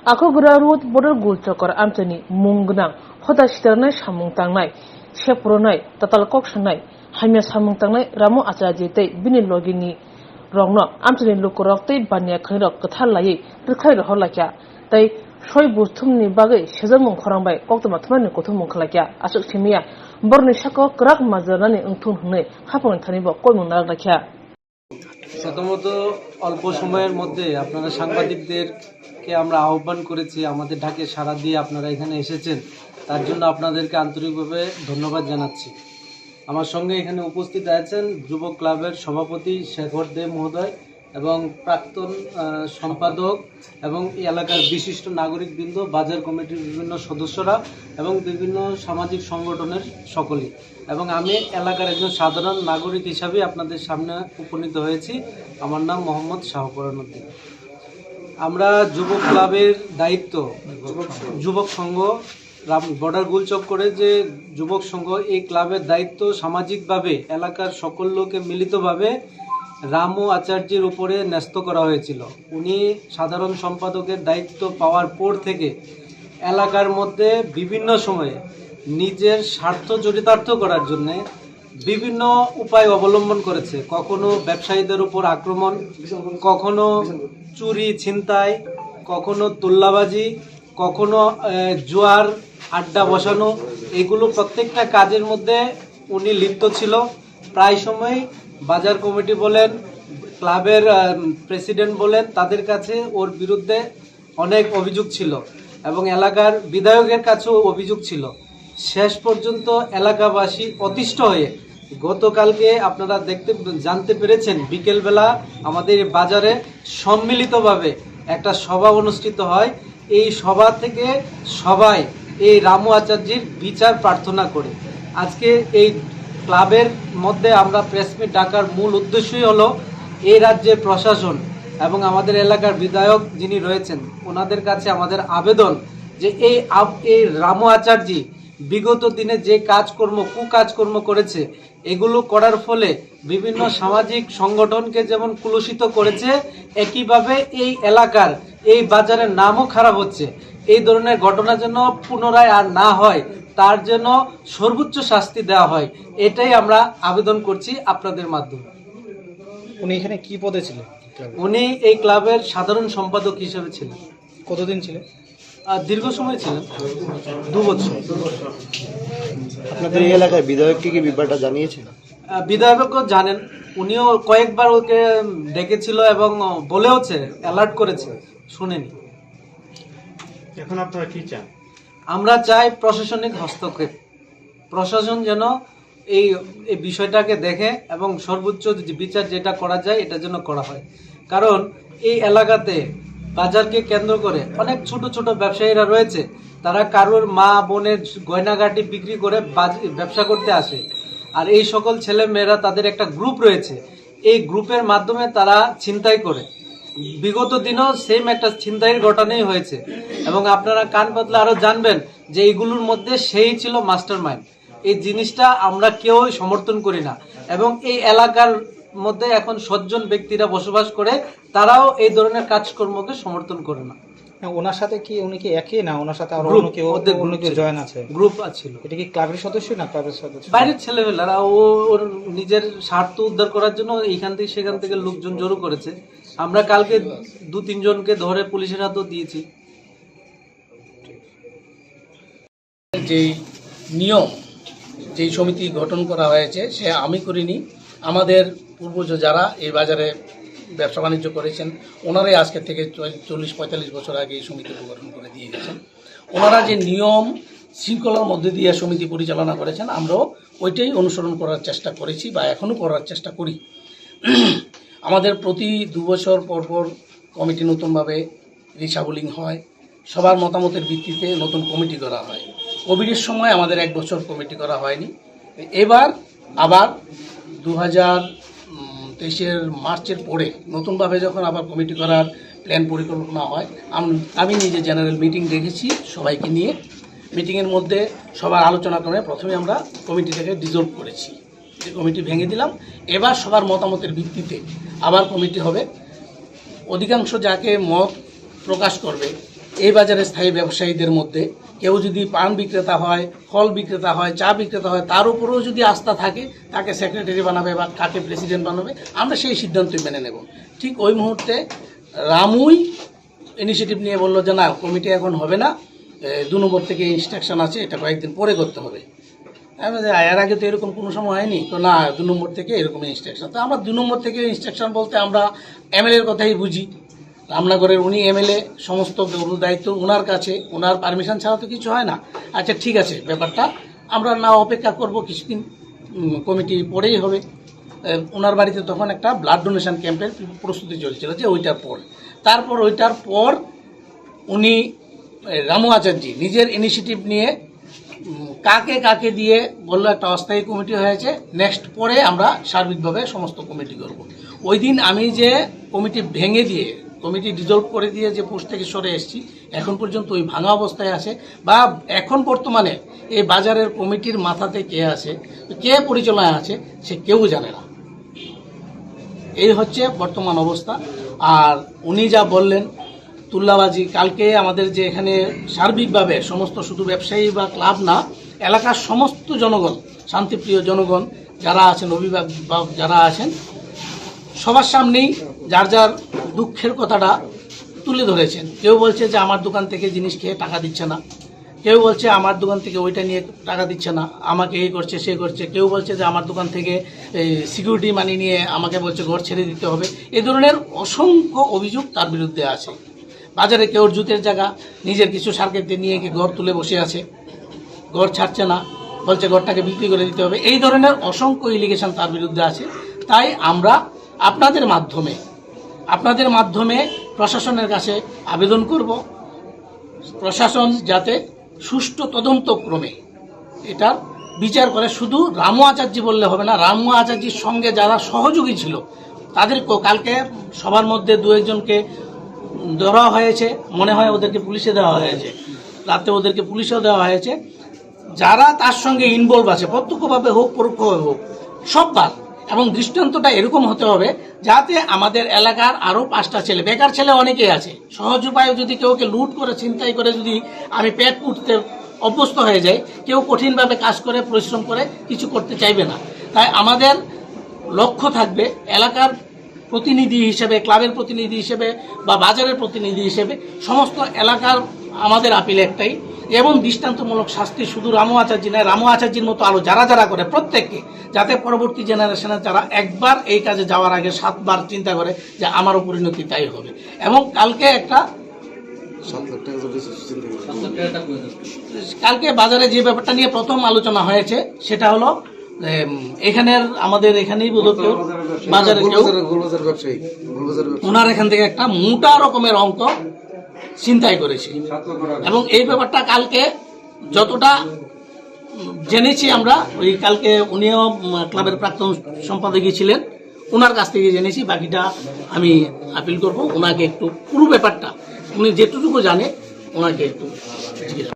Ako Gurarut Border Gulchokor Antony Mungna, Hoda Sternay Samung Tangnai, Shepronai, Tatal Kokshanai, Hamia Samung Tangnai, Ramo Achajete, Bini Logini, Rongno, Antony Lukorokte, Banya Kirok, Katalai, Rikai Holakia, they Shoy Bustumni Bagay, Shazamung Korambai, Oktomatman Kotumukalakia, Asuk Timia, Borni Shako, Krak Mazarani, Untunhune, Hapon Tanibo, Komunagakia. প্রথমত অল্প সময়ের মধ্যে আপনারা সাংবাদিকদেরকে আমরা আহ্বান করেছি, আমাদের ডাকে সাড়া দিয়ে আপনারা এখানে এসেছেন, তার জন্য আপনাদেরকে আন্তরিকভাবে ধন্যবাদ জানাচ্ছি। আমার সঙ্গে এখানে উপস্থিত আছেন যুবক ক্লাবের সভাপতি শেখর দে মহোদয় এবং প্রাক্তন সম্পাদক এবং এলাকার বিশিষ্ট নাগরিকবৃন্দ, বাজার কমিটির বিভিন্ন সদস্যরা এবং বিভিন্ন সামাজিক সংগঠনের সকলেই, এবং আমি এলাকার একজন সাধারণ নাগরিক হিসাবে আপনাদের সামনে উপনীত হয়েছি। আমার নাম মোহাম্মদ শাহপরানুদ্দিন। আমরা যুবক ক্লাবের দায়িত্ব, যুবক সংঘ বর্ডার গুলচক্করে যে যুবক সংঘ, এই ক্লাবের দায়িত্ব সামাজিকভাবে এলাকার সকল লোকে মিলিতভাবে রামু আচার্যের উপরে ন্যস্ত করা হয়েছিল। উনি সাধারণ সম্পাদকের দায়িত্ব পাওয়ার পর থেকে এলাকার মধ্যে বিভিন্ন সময়ে নিজের স্বার্থ চরিতার্থ করার জন্যে বিভিন্ন উপায় অবলম্বন করেছে। কখনো ব্যবসায়ীদের উপর আক্রমণ, কখনো চুরি ছিনতাই, কখনো তোল্লাবাজি, কখনো জুয়ার আড্ডা বসানো, এগুলো প্রত্যেকটা কাজের মধ্যে উনি লিপ্ত ছিল। প্রায় সময় বাজার কমিটি বলেন, ক্লাবের প্রেসিডেন্ট বলেন, তাদের কাছে ওর বিরুদ্ধে অনেক অভিযোগ ছিল এবং এলাকার বিধায়কের কাছেও অভিযোগ ছিল। শেষ পর্যন্ত এলাকাবাসী অতিষ্ঠ হয়ে গতকালকে আপনারা জানতে পেরেছেন, বিকেলবেলা আমাদের বাজারে সম্মিলিতভাবে একটা সভা অনুষ্ঠিত হয়। এই সভা থেকে সবাই এই রামু আচার্যের বিচার প্রার্থনা করে আজকে এই ক্লাবের মধ্যে আমরা প্রেসমিট ডাকার মূল উদ্দেশ্যই হলো এই রাজ্যের প্রশাসন এবং আমাদের এলাকার বিধায়ক যিনি রয়েছেন, ওনাদের কাছে আমাদের আবেদন যে এই রামু আচার্য বিগত দিনে যে কুকাজকর্ম করেছে, এগুলো করার ফলে বিভিন্ন সামাজিক সংগঠনকে যেমন কুলুষিত করেছে, একইভাবে এই এলাকার এই বাজারের নামও খারাপ হচ্ছে। এই ধরনের ঘটনা যেন পুনরায় আর না হয়, তার জন্য সর্বোচ্চ শাস্তি দেওয়া হয়, এটাই আমরা আবেদন করছি আপনাদের মাধ্যমে। উনি এখানে কি পদে ছিলেন? উনি এই ক্লাবের সাধারণ সম্পাদক হিসেবে ছিলেন। কতদিন ছিলেন? দীর্ঘ সময় ছিলেন, 2 বছর। আপনাদের এই এলাকায় বিধায়ককে কি ব্যাপারটা জানিয়েছেন? বিধায়কও জানেন, উনিও কয়েকবার ওকে ডেকেছিল এবং বলেওছে, অ্যালার্ট করেছে, শুনেনি। এখন আপনারা কি চান? আমরা চাই প্রশাসনিক হস্তক্ষেপ, প্রশাসন যেন এই বিষয়টাকে দেখে এবং সর্বোচ্চ বিচার যেটা করা যায় এটা যেন করা হয়। কারণ এই এলাকাতে বাজারকে কেন্দ্র করে অনেক ছোট ছোট ব্যবসায়ীরা রয়েছে, তারা কারোর মা বোনের গয়নাগাটি বিক্রি করে ব্যবসা করতে আসে, আর এই সকল ছেলে মেয়েরা তাদের একটা গ্রুপ রয়েছে, এই গ্রুপের মাধ্যমে তারা ছিনতাই করে। বিগত দিনও সেম একটা ছিনতাইয়ের ঘটনাই হয়েছে এবং আপনারা কান পাতলে আরো জানবেন যে এইগুলোর মধ্যে সেই ছিল মাস্টার মাইন্ড। এই জিনিসটা আমরা কেউই সমর্থন করি না এবং এই এলাকার মধ্যে এখন সজ্জন ব্যক্তিরা বসবাস করে, তারাও এই ধরনের কাজকর্মকে সমর্থন করে না। ওনার সাথে কি উনি কি একই না, ওনার সাথে আরো অন্য কেউ জয়েন আছে? গ্রুপ ছিল। এটা কি ক্লাবের সদস্য না ক্লাবের সদস্য? বাইরের ছেলেমেয়েরা ওর নিজের স্বার্থ উদ্ধার করার জন্য এইখান থেকে সেখান থেকে লোকজন জড়ো করেছে। আমরা কালকে 2-3 জনকে ধরে পুলিশের হাতেও দিয়েছি। যেই নিয়ম, যেই সমিতি গঠন করা হয়েছে সে আমি করিনি, আমাদের পূর্বজ যারা এই বাজারে ব্যবসা বাণিজ্য করেছেন ওনারাই আজকের থেকে 40-45 বছর আগে এই সমিতি গঠন করে দিয়ে গেছেন। ওনারা যে নিয়ম শৃঙ্খলার মধ্যে দিয়ে সমিতি পরিচালনা করেছেন, আমরাও ওইটাই অনুসরণ করার চেষ্টা করেছি বা এখনও করার চেষ্টা করি। আমাদের প্রতি 2 বছর পর পর কমিটি নতুনভাবে রিশাফলিং হয়, সবার মতামতের ভিত্তিতে নতুন কমিটি করা হয়। কোভিডের সময় আমাদের 1 বছর কমিটি করা হয়নি, এবার আবার 2023 মার্চের পরে নতুনভাবে যখন আবার কমিটি করার প্ল্যান পরিকল্পনা হয়, আমি নিজে জেনারেল মিটিং রেখেছি সবাইকে নিয়ে। মিটিংয়ের মধ্যে সবার আলোচনা করে প্রথমে আমরা কমিটিটাকে ডিসলভ করেছি, যে কমিটি ভেঙে দিলাম। এবার সবার মতামতের ভিত্তিতে আবার কমিটি হবে। অধিকাংশ যাকে মত প্রকাশ করবে এই বাজারে স্থায়ী ব্যবসায়ীদের মধ্যে কেউ যদি পান বিক্রেতা হয়, ফল বিক্রেতা হয়, চা বিক্রেতা হয়, তার উপরেও যদি আস্থা থাকে, তাকে সেক্রেটারি বানাবে বা কাকে প্রেসিডেন্ট বানাবে, আমরা সেই সিদ্ধান্তই মেনে নেব। ঠিক ওই মুহূর্তে রামুই ইনিশিয়েটিভ নিয়ে বললো যে না, কমিটি এখন হবে না, 2 নম্বর থেকে ইনস্ট্রাকশন আছে, এটা কয়েকদিন পরে করতে হবে। আমি বলছি, এর আগে তো এরকম কোনো সময় হয়নি। তো না, 2 নম্বর থেকে এরকম ইনস্ট্রাকশন। তো আমরা 2 নম্বর থেকে ইনস্ট্রাকশন বলতে আমরা এমএলএর কথাই বুঝি। রামনগরের উনি এমএলএ, সমস্ত দায়িত্ব ওনার কাছে, ওনার পারমিশন ছাড়া তো কিছু হয় না। আচ্ছা ঠিক আছে, ব্যাপারটা আমরা না অপেক্ষা করব কিছুদিন, কমিটি পরেই হবে। ওনার বাড়িতে তখন একটা ব্লাড ডোনেশন ক্যাম্পের প্রস্তুতি চলছিল, যে ওইটার পর উনি রামু আচার্যি নিজের ইনিশিয়েটিভ নিয়ে কাকে দিয়ে বললো একটা অস্থায়ী কমিটি হয়েছে, নেক্সট পরে আমরা সার্বিকভাবে সমস্ত কমিটি করব। ওই দিন আমি যে কমিটি ভেঙে দিয়ে, কমিটি ডিজলভ করে দিয়ে যে পোস্ট থেকে সরে এসেছি, এখন পর্যন্ত ওই ভাঙা অবস্থায় আছে, বা এখন বর্তমানে এই বাজারের কমিটির মাথাতে কে আছে, কে পরিচালনায় আছে, সে কেউ জানে না। এই হচ্ছে বর্তমান অবস্থা। আর উনি যা বললেন তুল্লাবাজি, কালকে আমাদের যে এখানে সার্বিকভাবে সমস্ত, শুধু ব্যবসায়ী বা ক্লাব না, এলাকার সমস্ত জনগণ, শান্তিপ্রিয় জনগণ যারা আছেন, অভিভাবক যারা আছেন, সবার সামনেই যার যার দুঃখের কথাটা তুলে ধরেছেন। কেউ বলছে যে আমার দোকান থেকে জিনিস খেয়ে টাকা দিচ্ছে না, কেউ বলছে আমার দোকান থেকে ওইটা নিয়ে টাকা দিচ্ছে না, আমাকে এই করছে সে করছে, কেউ বলছে যে আমার দোকান থেকে সিকিউরিটি মানি নিয়ে আমাকে বলছে ঘর ছেড়ে দিতে হবে। এই ধরনের অসংখ্য অভিযোগ তার বিরুদ্ধে আছে। বাজারে কেউ জুতের জায়গা, নিজের কিছু সার্কেটে নিয়ে গিয়ে ঘর তুলে বসে আছে, ঘর ছাড়ছে না, বলছে ঘরটাকে বিক্রি করে দিতে হবে। এই ধরনের অসংখ্য এলিগেশন তার বিরুদ্ধে আছে। তাই আমরা আপনাদের মাধ্যমে প্রশাসনের কাছে আবেদন করব, প্রশাসন যাতে সুষ্ঠু তদন্তক্রমে এটার বিচার করে। শুধু রামু আচার্য বললে হবে না, রামু আচার্যের সঙ্গে যারা সহযোগী ছিল তাদেরকেও, কালকে সবার মধ্যে 2 একজনকে ধরা হয়েছে, মনে হয় ওদেরকে পুলিশে দেওয়া হয়েছে, রাতে ওদেরকে পুলিশেও দেওয়া হয়েছে। যারা তার সঙ্গে ইনভলভ আছে, প্রত্যক্ষভাবে হোক পরোক্ষভাবে হোক, সববার, এবং দৃষ্টান্তটা এরকম হতে হবে যাতে আমাদের এলাকার আরও 5টা ছেলে, বেকার ছেলে অনেকেই আছে, সহজ উপায়ে যদি কেউকে লুট করে, ছিনতাই করে যদি আমি পেট পুড়তে অভ্যস্ত হয়ে যাই, কেউ কঠিনভাবে কাজ করে, পরিশ্রম করে কিছু করতে চাইবে না। তাই আমাদের লক্ষ্য থাকবে এলাকার প্রতিনিধি হিসেবে, ক্লাবের প্রতিনিধি হিসেবে বা বাজারের প্রতিনিধি হিসেবে সমস্ত এলাকার আমাদের আপিল একটাই, এবং দৃষ্টান্তমূলক শাস্তি শুধু রামু আচার্য নয়, রামু আচার্যের মতো আরও যারা করে প্রত্যেককে, যাতে পরবর্তী জেনারেশনে যারা একবার এই কাজে যাওয়ার আগে 7 বার চিন্তা করে যে আমারও পরিণতি তাই হবে। এবং কালকে বাজারে যে ব্যাপারটা নিয়ে প্রথম আলোচনা হয়েছে সেটা হলো এখানের, আমাদের এখানেই বোধহয় বাজারে কেউ ওনার এখান থেকে একটা মোটা রকমের অঙ্ক ছিনতাই করেছে। এবং এই ব্যাপারটা কালকে যতটা জেনেছি আমরা, ওই কালকে উনিও ক্লাবের প্রাক্তন সম্পাদকই ছিলেন, ওনার কাছ থেকে জেনেছি। বাকিটা আমি আপিল করব, ওনাকে একটু পুরো ব্যাপারটা উনি যেটুকু জানে ওনাকে একটু জিজ্ঞেস